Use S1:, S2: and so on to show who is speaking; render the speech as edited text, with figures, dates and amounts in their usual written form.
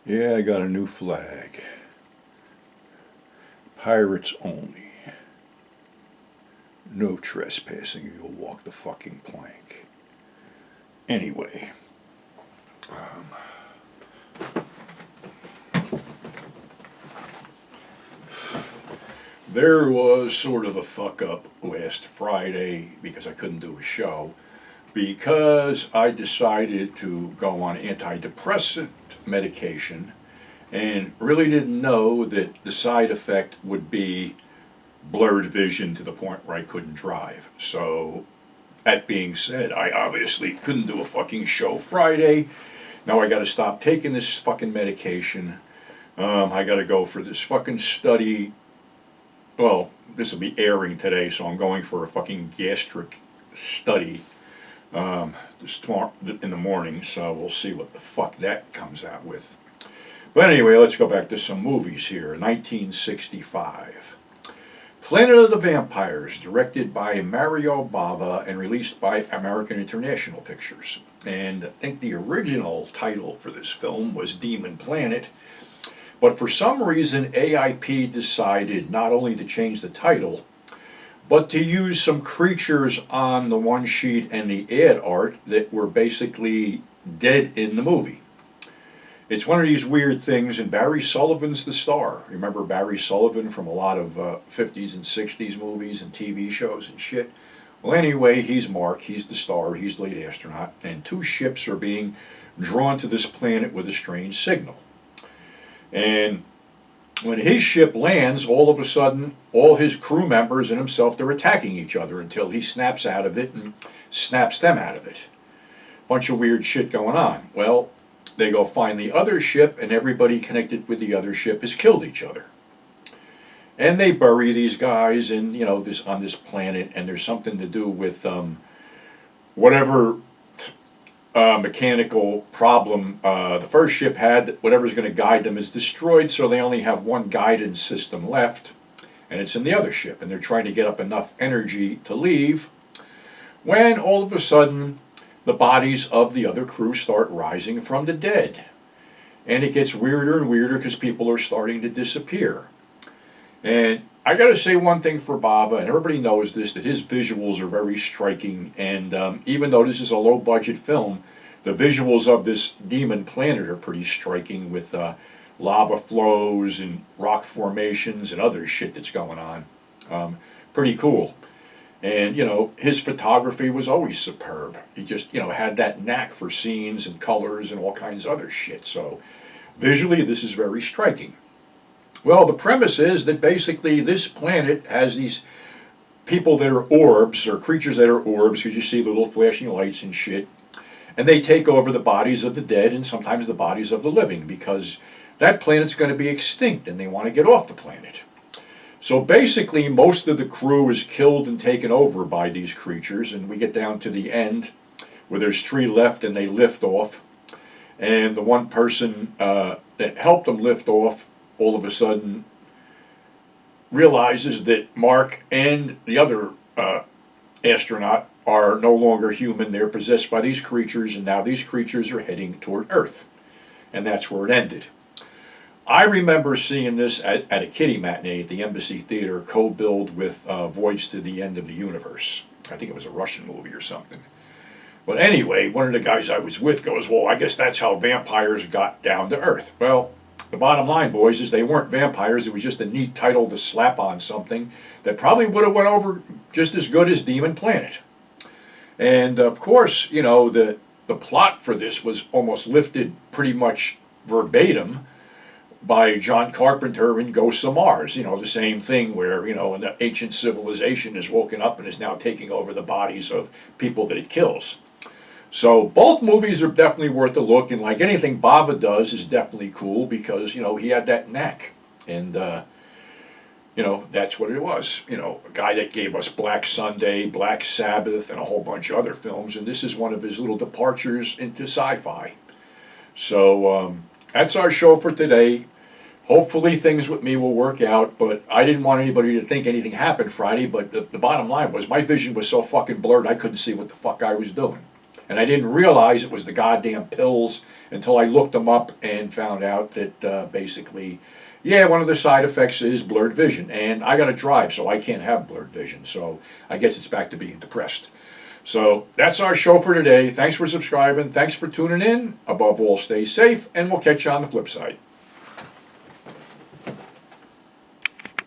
S1: Yeah, I got a new flag. Pirates only. No trespassing, you'll walk the fucking plank. Anyway, there was sort of a fuck up last Friday because I couldn't do a show because I decided to go on antidepressant medication and really didn't know that the side effect would be blurred vision to the point where I couldn't drive. So, that being said, I obviously couldn't do a fucking show Friday. Now I gotta stop taking this fucking medication. I gotta go for this fucking study. Well, this will be airing today, so I'm going for a fucking gastric study this tomorrow in the morning, so we'll see what the fuck that comes out with. But anyway, let's go back to some movies here. 1965. Planet of the Vampires, directed by Mario Bava and released by American International Pictures. And I think the original title for this film was Demon Planet, but for some reason AIP decided not only to change the title, but to use some creatures on the one sheet and the ad art that were basically dead in the movie. It's one of these weird things, and Barry Sullivan's the star. Remember Barry Sullivan from a lot of 50s and 60s movies and TV shows and shit? Well, anyway, he's Mark, he's the star, he's the lead astronaut, and two ships are being drawn to this planet with a strange signal. And when his ship lands, all of a sudden, all his crew members and himself, they're attacking each other until he snaps out of it and snaps them out of it. Bunch of weird shit going on. Well, they go find the other ship, and everybody connected with the other ship has killed each other. And they bury these guys in, this on this planet, and there's something to do with whatever mechanical problem the first ship had. Whatever's going to guide them is destroyed, so they only have one guidance system left, and it's in the other ship, and they're trying to get up enough energy to leave, when all of a sudden the bodies of the other crew start rising from the dead. And it gets weirder and weirder because people are starting to disappear. And I gotta say one thing for Bava, and everybody knows this, that his visuals are very striking, and even though this is a low budget film, the visuals of this demon planet are pretty striking with lava flows and rock formations and other shit that's going on. Pretty cool. And, his photography was always superb. He just, had that knack for scenes and colors and all kinds of other shit. So, visually, this is very striking. Well, the premise is that basically this planet has these people that are orbs, or creatures that are orbs, because you see little flashing lights and shit. And they take over the bodies of the dead and sometimes the bodies of the living, because that planet's going to be extinct and they want to get off the planet. So basically, most of the crew is killed and taken over by these creatures, and we get down to the end where there's 3 left and they lift off. And the one person that helped them lift off all of a sudden realizes that Mark and the other astronaut are no longer human. They're possessed by these creatures, and now these creatures are heading toward Earth. And that's where it ended. I remember seeing this at a kiddie matinee at the Embassy Theater, co-billed with Voyage to the End of the Universe. I think it was a Russian movie or something. But anyway, one of the guys I was with goes, well, I guess that's how vampires got down to Earth. Well, the bottom line, boys, is they weren't vampires. It was just a neat title to slap on something that probably would have went over just as good as Demon Planet. And, of course, the plot for this was almost lifted pretty much verbatim by John Carpenter in Ghosts of Mars. The same thing where, an ancient civilization is woken up and is now taking over the bodies of people that it kills. So both movies are definitely worth a look, and like anything Bava does is definitely cool because, he had that knack. And, that's what it was. A guy that gave us Black Sunday, Black Sabbath, and a whole bunch of other films, and this is one of his little departures into sci-fi. So that's our show for today. Hopefully things with me will work out, but I didn't want anybody to think anything happened Friday, but the bottom line was my vision was so fucking blurred I couldn't see what the fuck I was doing. And I didn't realize it was the goddamn pills until I looked them up and found out that basically, yeah, one of the side effects is blurred vision. And I got to drive, so I can't have blurred vision. So I guess it's back to being depressed. So that's our show for today. Thanks for subscribing. Thanks for tuning in. Above all, stay safe, and we'll catch you on the flip side.